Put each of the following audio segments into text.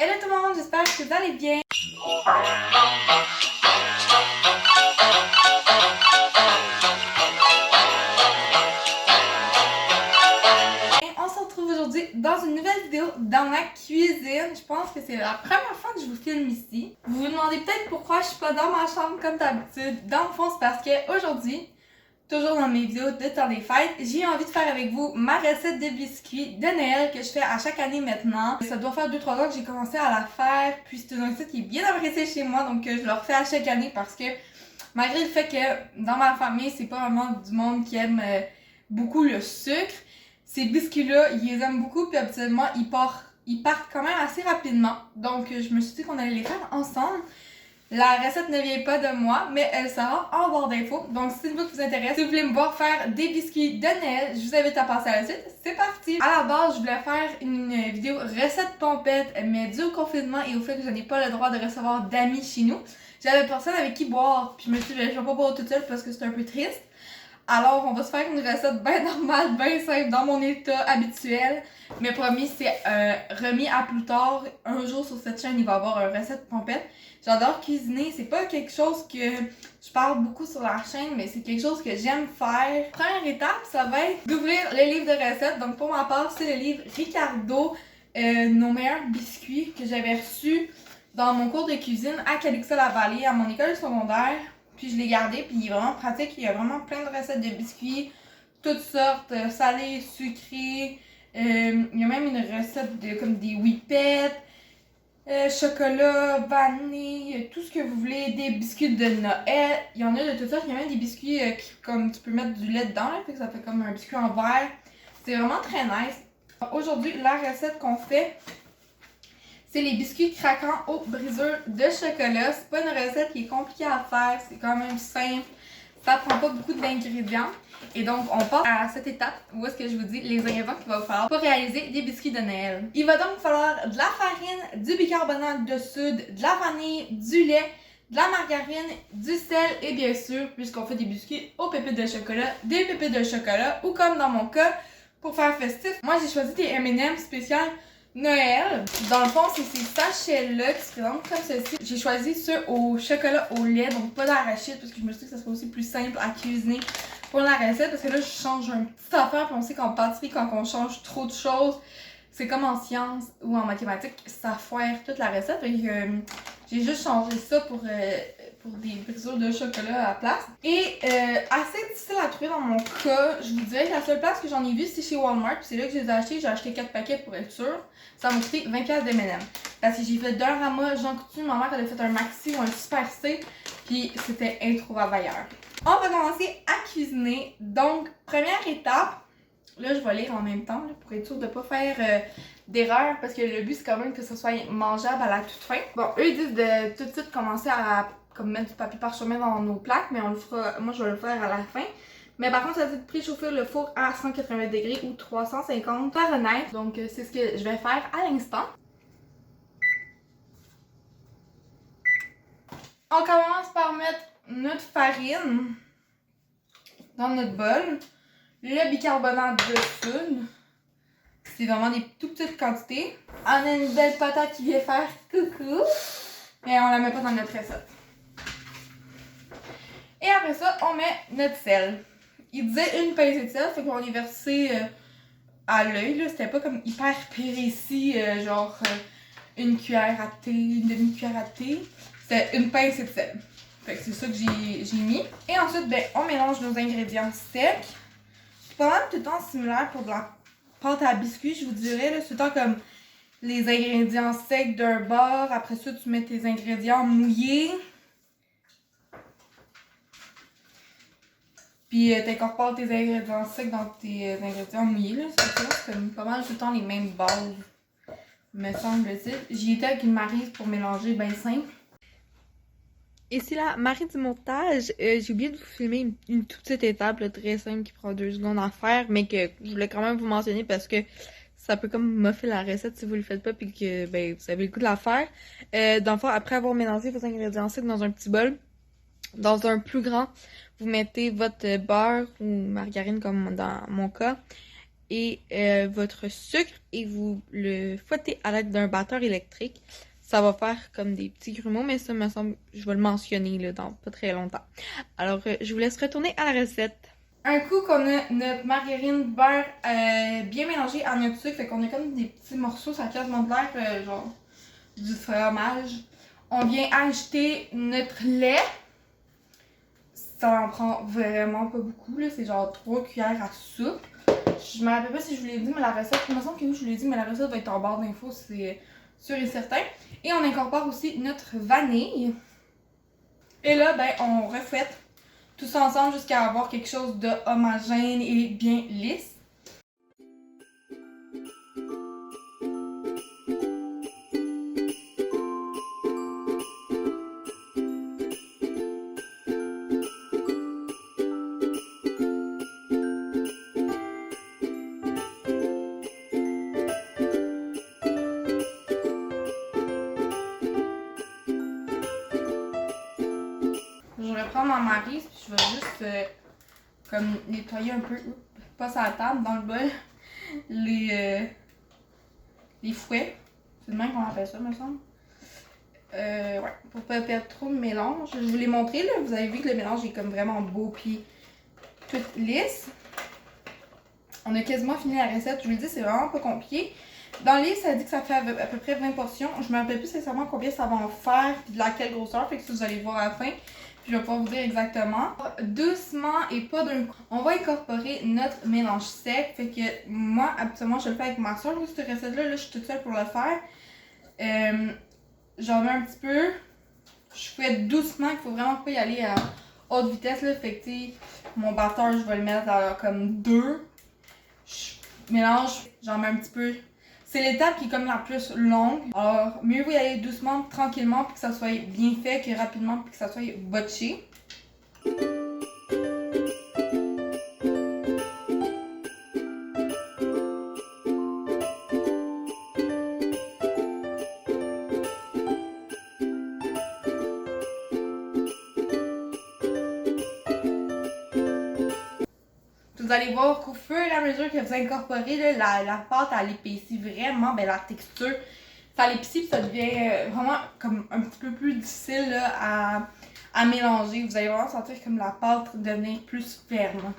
Hello tout le monde, j'espère que vous allez bien. On se retrouve aujourd'hui dans une nouvelle vidéo dans ma cuisine. Je pense que c'est la première fois que je vous filme ici. Vous vous demandez peut-être pourquoi je suis pas dans ma chambre comme d'habitude. Dans le fond, c'est parce que aujourd'hui, toujours dans mes vidéos de temps des fêtes, j'ai envie de faire avec vous ma recette de biscuits de Noël que je fais à chaque année maintenant. Ça doit faire 2-3 ans que j'ai commencé à la faire, puis c'est une recette qui est bien appréciée chez moi, donc je le refais à chaque année parce que malgré le fait que dans ma famille, c'est pas vraiment du monde qui aime beaucoup le sucre, ces biscuits-là, ils les aiment beaucoup, puis habituellement, ils partent quand même assez rapidement. Donc je me suis dit qu'on allait les faire ensemble. La recette ne vient pas de moi, mais elle sera en barre d'infos. Donc, si c'est une qui vous intéresse, si vous voulez me voir faire des biscuits de Noël, je vous invite à passer à la suite. C'est parti! À la base, je voulais faire une vidéo recette pompette, mais dû au confinement et au fait que je n'ai pas le droit de recevoir d'amis chez nous, j'avais personne avec qui boire. Puis je me suis dit, je vais pas boire toute seule parce que c'est un peu triste. Alors, on va se faire une recette bien normale, bien simple, dans mon état habituel. Mais promis, c'est remis à plus tard. Un jour sur cette chaîne, il va y avoir une recette pompette. J'adore cuisiner, c'est pas quelque chose que je parle beaucoup sur la chaîne, mais c'est quelque chose que j'aime faire. Première étape, ça va être d'ouvrir le livre de recettes. Donc pour ma part, c'est le livre Ricardo, nos meilleurs biscuits, que j'avais reçu dans mon cours de cuisine à Calixa-la-Vallée, à mon école secondaire. Puis je l'ai gardé, puis il est vraiment pratique. Il y a vraiment plein de recettes de biscuits, toutes sortes, salés, sucrés. Il y a même une recette de comme des whippets. Chocolat, vanille, tout ce que vous voulez, des biscuits de Noël, il y en a de tout ça, il y a même des biscuits qui, comme tu peux mettre du lait dedans, là, fait que ça fait comme un biscuit en verre, c'est vraiment très nice. Aujourd'hui, la recette qu'on fait, c'est les biscuits craquants aux brisures de chocolat. C'est pas une recette qui est compliquée à faire, c'est quand même simple, ça prend pas beaucoup d'ingrédients. Et donc, on passe à cette étape où est-ce que je vous dis les ingrédients qu'il va vous falloir pour réaliser des biscuits de Noël. Il va donc falloir de la farine, du bicarbonate de soude, de la vanille, du lait, de la margarine, du sel et bien sûr, puisqu'on fait des biscuits aux pépites de chocolat, des pépites de chocolat ou comme dans mon cas, pour faire festif, moi j'ai choisi des M&M's spécial Noël. Dans le fond, c'est ces sachets-là qui se présentent comme ceci. J'ai choisi ceux au chocolat au lait, donc pas d'arachide, parce que je me suis dit que ça serait aussi plus simple à cuisiner pour la recette, parce que là, je change un petit affaire, puis on sait qu'en pâtisserie, quand on change trop de choses, c'est comme en sciences ou en mathématiques, ça foire toute la recette. Donc, j'ai juste changé ça pour des brisures de chocolat à la place. Et assez difficile à trouver dans mon cas. Je vous dirais que la seule place que j'en ai vue, c'est chez Walmart. Puis c'est là que je les ai achetés. J'ai acheté 4 paquets pour être sûre. Ça m'a coûté 20$ de M&M. Parce que j'ai fait d'un Rama, Jean Coutu, ma mère elle a fait un maxi ou un super C. Puis c'était introuvable ailleurs. On va commencer à cuisiner. Donc, première étape. Là, je vais lire en même temps là, pour être sûre de ne pas faire d'erreur parce que le but c'est quand même que ce soit mangeable à la toute fin. Bon, eux ils disent de tout de suite commencer à comme mettre du papier parchemin dans nos plaques, mais on le fera, moi je vais le faire à la fin. Mais par contre, ça dit de préchauffer le four à 180 degrés ou 350 Fahrenheit. Donc c'est ce que je vais faire à l'instant. On commence par mettre notre farine dans notre bol. Le bicarbonate de soude. C'est vraiment des tout petites quantités. On a une belle patate qui vient faire coucou. Mais on la met pas dans notre recette. Et après ça, on met notre sel. Il disait une pincée de sel, fait qu'on est versé à l'œil. C'était pas comme hyper précis, genre une cuillère à thé, une demi-cuillère à thé. C'était une pincée de sel. Fait que c'est ça que j'ai mis. Et ensuite, ben, on mélange nos ingrédients secs. C'est pas mal tout le temps similaire pour de la pâte à biscuits, je vous dirais. C'est tout le temps comme les ingrédients secs d'un bord. Après ça, tu mets tes ingrédients mouillés. Puis t'incorpores tes ingrédients secs dans tes ingrédients mouillés. C'est comme pas mal tout le temps les mêmes bases, me semble-t-il. J'y étais avec une maryse pour mélanger bien simple. Ici, la Marie du montage, j'ai oublié de vous filmer une toute petite étape là, très simple qui prend 2 secondes à faire, mais que je voulais quand même vous mentionner parce que ça peut comme muffer la recette si vous le faites pas puis que ben, vous avez le goût de la faire. Dans le fond, après avoir mélangé vos ingrédients secs dans un petit bol, dans un plus grand, vous mettez votre beurre ou margarine comme dans mon cas et votre sucre et vous le fouettez à l'aide d'un batteur électrique. Ça va faire comme des petits grumeaux, mais ça me semble, je vais le mentionner là, dans pas très longtemps. Alors, je vous laisse retourner à la recette. Un coup qu'on a notre margarine beurre bien mélangée à notre sucre, fait qu'on a comme des petits morceaux, ça a quasiment de l'air genre du fromage. On vient ajouter notre lait. Ça en prend vraiment pas beaucoup, là, c'est genre 3 cuillères à soupe. Je me rappelle pas si je vous l'ai dit, mais la recette, il me semble que oui, je vous l'ai dit, mais la recette va être en barre d'infos, c'est sûr et certain. Et on incorpore aussi notre vanille. Et là, ben, on refouette tout ça ensemble jusqu'à avoir quelque chose de homogène et bien lisse. Je vais prendre ma maryse puis je vais juste comme nettoyer un peu, pas sur la table, dans le bol, les fouets. C'est le même qu'on appelle ça, me semble. Ouais, pour pas perdre trop de mélange. Je vous l'ai montré, là, vous avez vu que le mélange est comme vraiment beau puis tout lisse. On a quasiment fini la recette, je vous le dis, c'est vraiment pas compliqué. Dans le livre, ça dit que ça fait à peu près 20 portions. Je me rappelle plus sincèrement combien ça va en faire puis de laquelle grosseur, fait que ça vous allez voir à la fin. Puis je vais pouvoir vous dire exactement. Doucement et pas d'un coup. On va incorporer notre mélange sec. Fait que moi, habituellement, je le fais avec ma soeur. Cette recette-là, je suis toute seule pour le faire. J'en mets un petit peu. Je fais doucement, il faut vraiment pas y aller à haute vitesse. Là. Fait que mon batteur, je vais le mettre à comme 2. Je mélange, j'en mets un petit peu. C'est l'étape qui est comme la plus longue. Alors, mieux vous y aller doucement, tranquillement, puis que ça soit bien fait, que rapidement, puis que ça soit botché. Vous allez voir qu'au fur et à mesure que vous incorporez là, la pâte, elle épaissit vraiment, ben, la texture. Ça l'épaissit puis ça devient vraiment comme un petit peu plus difficile là, à mélanger. Vous allez vraiment sentir comme la pâte devenir plus ferme.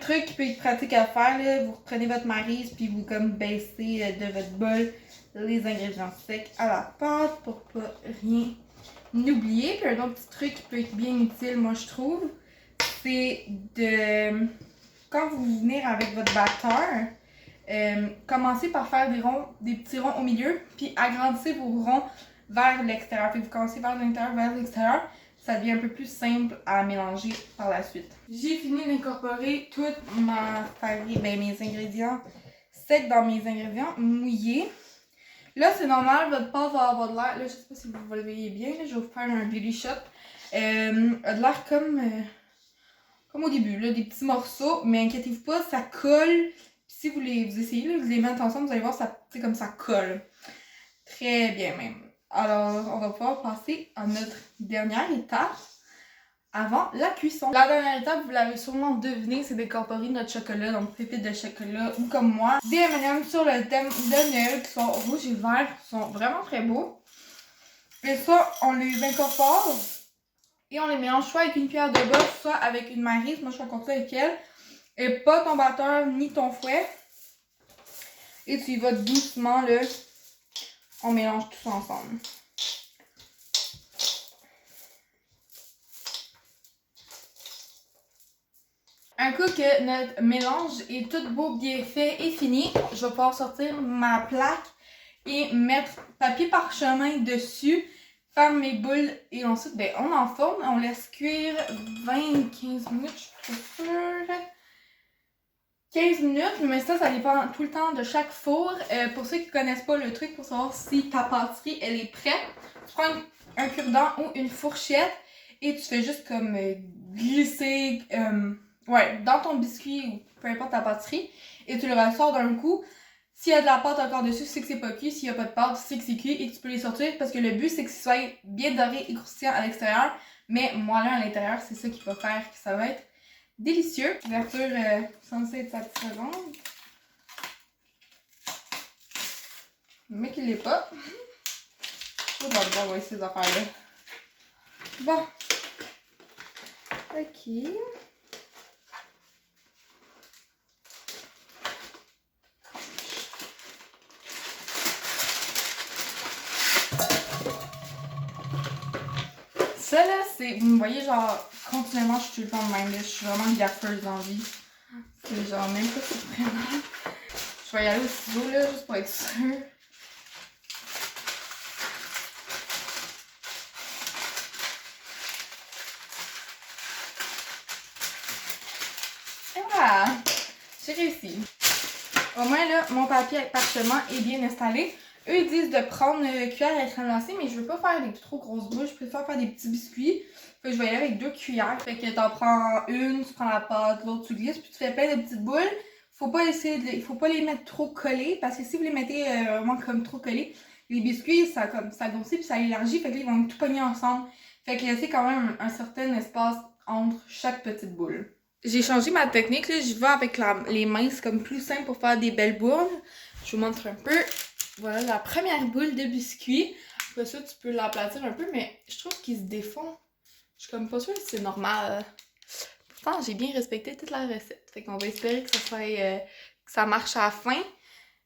Truc qui peut être pratique à faire, là, vous reprenez votre maryse puis vous comme baissez de votre bol les ingrédients secs à la pâte pour pas rien oublier. Puis un autre petit truc qui peut être bien utile, moi je trouve, c'est de, quand vous venez avec votre batteur, commencez par faire des petits ronds au milieu, puis agrandissez vos ronds vers l'extérieur. Puis vous commencez vers l'intérieur, vers l'extérieur. Ça devient un peu plus simple à mélanger par la suite. J'ai fini d'incorporer toute mes ingrédients secs dans mes ingrédients mouillés. Là, c'est normal, votre pâte va avoir de l'air. Là, je sais pas si vous le voyez bien. Là, je vais vous faire un beauty shot. De l'air comme au début, là, des petits morceaux. Mais inquiétez-vous pas, ça colle. Si vous essayez, là, vous les mettez ensemble, vous allez voir, c'est comme ça colle. Très bien même. Alors, on va pouvoir passer à notre dernière étape avant la cuisson. La dernière étape, vous l'avez sûrement deviné, c'est d'incorporer notre chocolat, donc pépites de chocolat, ou comme moi, des M&M's sur le thème de Noël qui sont rouges et verts, qui sont vraiment très beaux. Et ça, on les incorpore et on les mélange soit avec une cuillère de bois, soit avec une maryse. Moi, je vais continuer avec elle. Et pas ton batteur ni ton fouet. Et tu y vas doucement, là. On mélange tout ça ensemble. Un coup que notre mélange est tout beau, bien fait et fini, je vais pouvoir sortir ma plaque et mettre papier parchemin dessus, faire mes boules et ensuite ben, on enfourne, on laisse cuire 20-15 minutes, je suis pas sûre. 15 minutes, mais ça dépend tout le temps de chaque four. Pour ceux qui connaissent pas le truc pour savoir si ta pâtisserie elle est prête, tu prends un cure-dent ou une fourchette et tu fais juste comme glisser dans ton biscuit ou peu importe ta pâtisserie et tu le ressors d'un coup. S'il y a de la pâte encore dessus, c'est que c'est pas cuit. S'il y a pas de pâte, c'est que c'est cuit et tu peux les sortir parce que le but c'est que ce soit bien doré et croustillant à l'extérieur, mais moelleux à l'intérieur. C'est ça qui va faire que ça va être délicieux. Ouverture censée être satisfaisante. Mais qu'il l'est pas. Je vais devoir envoyer ces affaires-là. Bon. Ok. Ça là, c'est. Vous me voyez, genre, continuellement, je suis tout le temps de même. Là. Je suis vraiment gaffeuse dans la vie. C'est genre même pas surprenant. Je vais y aller au ciseau là, juste pour être sûre. Et voilà! J'ai réussi. Au moins là, mon papier parchemin est bien installé. Eux, ils disent de prendre une cuillère à crème glacée, mais je veux pas faire des trop grosses boules. Je préfère faire des petits biscuits. Fait que je vais y aller avec 2 cuillères. Fait que t'en prends une, tu prends la pâte, l'autre tu glisses, puis tu fais plein de petites boules. Faut pas les mettre trop collés, parce que si vous les mettez vraiment comme trop collés, les biscuits, ça gonfle puis ça élargit, fait que là, ils vont tout pogner ensemble. Fait que laissez quand même un certain espace entre chaque petite boule. J'ai changé ma technique, là. Je vais avec les mains, c'est comme plus simple pour faire des belles boules. Je vous montre un peu. Voilà la première boule de biscuit. Après ça, tu peux l'aplatir un peu, mais je trouve qu'il se défend. Je suis comme pas sûre si c'est normal. Pourtant, j'ai bien respecté toute la recette. Fait qu'on va espérer que ça marche à la fin.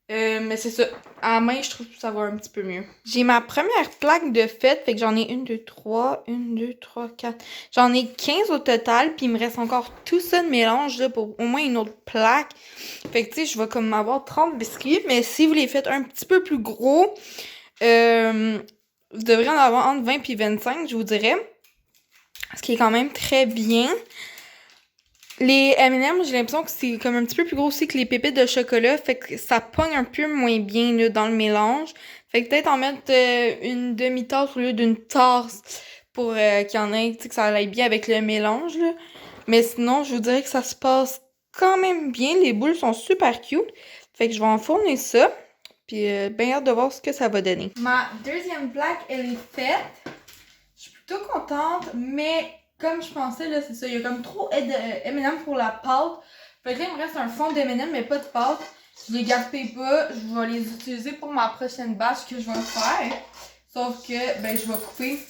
Mais c'est ça. À la main, je trouve que ça va un petit peu mieux. J'ai ma première plaque de fête. Fait que j'en ai 1, 2, 3. 1, 2, 3, 4. J'en ai 15 au total. Puis il me reste encore tout ça de mélange là, pour au moins une autre plaque. Fait que tu sais, je vais comme avoir 30 biscuits. Mais si vous les faites un petit peu plus gros, vous devrez en avoir entre 20 et 25, je vous dirais. Ce qui est quand même très bien. Les M&M, j'ai l'impression que c'est comme un petit peu plus gros aussi que les pépites de chocolat. Fait que ça pogne un peu moins bien là, dans le mélange. Fait que peut-être en mettre une demi-tasse au lieu d'une tasse pour qu'il y en ait, tu sais, que ça aille bien avec le mélange. Là. Mais sinon, je vous dirais que ça se passe quand même bien. Les boules sont super cute. Fait que je vais enfourner ça. Puis bien hâte de voir ce que ça va donner. Ma deuxième plaque, elle est faite. Je suis plutôt contente, mais comme je pensais, là, c'est ça, il y a comme trop de M&M pour la pâte. Fait que là, il me reste un fond d'M&M, mais pas de pâte. Je les gaspille pas, je vais les utiliser pour ma prochaine batch que je vais faire. Sauf que, ben, je vais couper.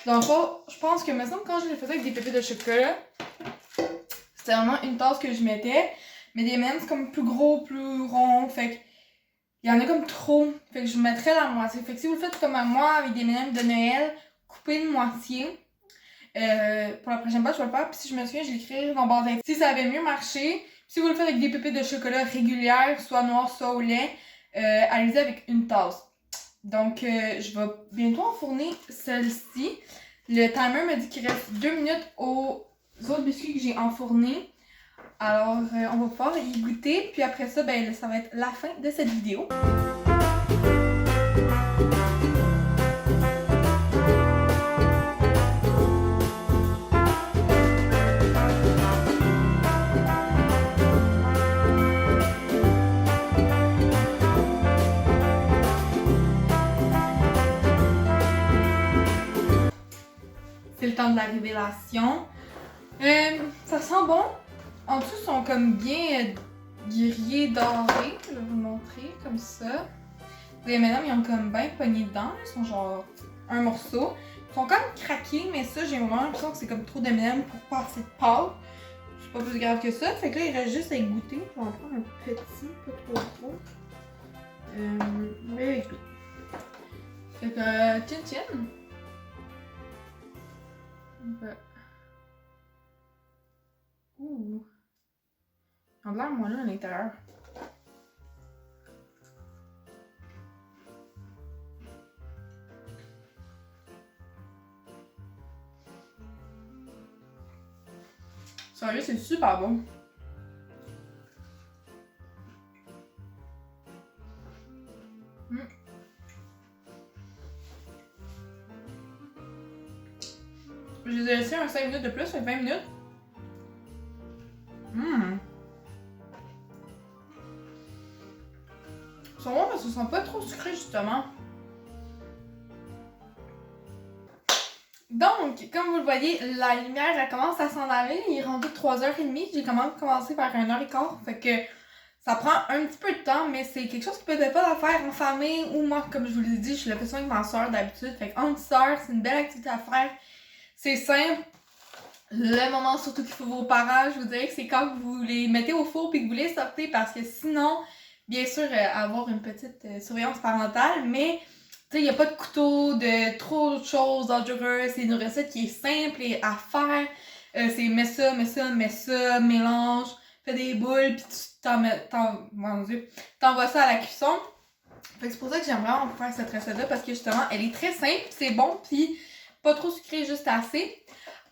Dans le fond, je pense que, maintenant, quand je les faisais avec des pépites de chocolat, c'était vraiment une tasse que je mettais. Mais des M&M, c'est comme plus gros, plus rond. Fait que, il y en a comme trop. Fait que je mettrais la moitié. Fait que si vous le faites comme à moi avec des M&M de Noël, coupez une moitié. Pour la prochaine fois, je vais le faire. Puis si je me souviens, je l'écrirai dans barre d'infos. Si ça avait mieux marché, si vous le faites avec des pépites de chocolat régulières, soit noires, soit au lait, allez-y avec une tasse. Donc, je vais bientôt enfourner celle-ci. Le timer me dit qu'il reste 2 minutes aux autres biscuits que j'ai enfournés. Alors, on va pouvoir y goûter. Puis après ça, ben, ça va être la fin de cette vidéo. C'est le temps de la révélation. Ça sent bon. En dessous, ils sont comme bien grillés, dorés. Je vais vous montrer comme ça. Les M&M, ils ont comme bien pogné dedans. Ils sont genre un morceau. Ils sont comme craqués, mais ça, j'ai vraiment l'impression que c'est comme trop d'M&M pour pas assez de pâte. C'est pas plus grave que ça. Fait que là, il reste juste à y goûter. Je vais en prendre un petit, pas trop gros. On va y goûter. Fait que, tchin. Ouh. Ils ont de l'air moelleux à l'intérieur. Sérieux, c'est super bon. Je les ai laissés un 5 minutes de plus, fait 20 minutes. Ils sont bons parce qu'ils sont pas trop sucrés justement. Donc, comme vous le voyez, la lumière elle commence à s'en aller. Il est rendu 3h30. J'ai quand même commencé vers 1h15. Fait que ça prend un petit peu de temps, mais c'est quelque chose qui peut être pas à faire en famille ou moi, comme je vous l'ai dit, je le fais souvent avec ma soeur d'habitude. Fait qu'en soeur, c'est une belle activité à faire. C'est simple. Le moment surtout qu'il faut vos parents, je vous dirais que c'est quand vous les mettez au four puis que vous les sortez parce que sinon, bien sûr, avoir une petite surveillance parentale, mais tu sais, il n'y a pas de couteau, de trop de choses dangereuses. C'est une recette qui est simple et à faire. C'est mets ça, mélange, fais des boules, puis tu t'envoies ça à la cuisson. Fait que c'est pour ça que j'aime vraiment faire cette recette-là parce que justement, elle est très simple, c'est bon, puis pas trop sucré, juste assez.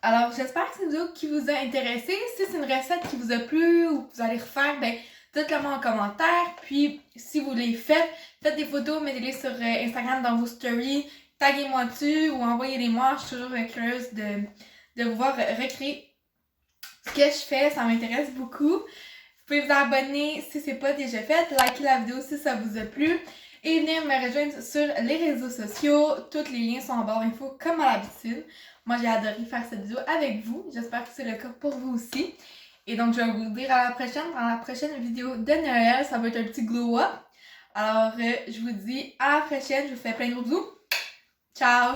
Alors, j'espère que c'est une vidéo qui vous a intéressé. Si c'est une recette qui vous a plu ou que vous allez refaire, ben dites-le moi en commentaire. Puis, si vous les faites, faites des photos, mettez-les sur Instagram dans vos stories, taguez-moi dessus ou envoyez-les-moi. Je suis toujours curieuse de vous voir recréer ce que je fais. Ça m'intéresse beaucoup. Vous pouvez vous abonner si c'est pas déjà fait, likez la vidéo si ça vous a plu et venez me rejoindre sur les réseaux sociaux. Tous les liens sont en barre d'infos comme à l'habitude. Moi, j'ai adoré faire cette vidéo avec vous. J'espère que c'est le cas pour vous aussi. Et donc, je vais vous dire à la prochaine. Dans la prochaine vidéo de Noël, ça va être un petit glow-up. Alors, je vous dis à la prochaine. Je vous fais plein de gros bisous. Ciao!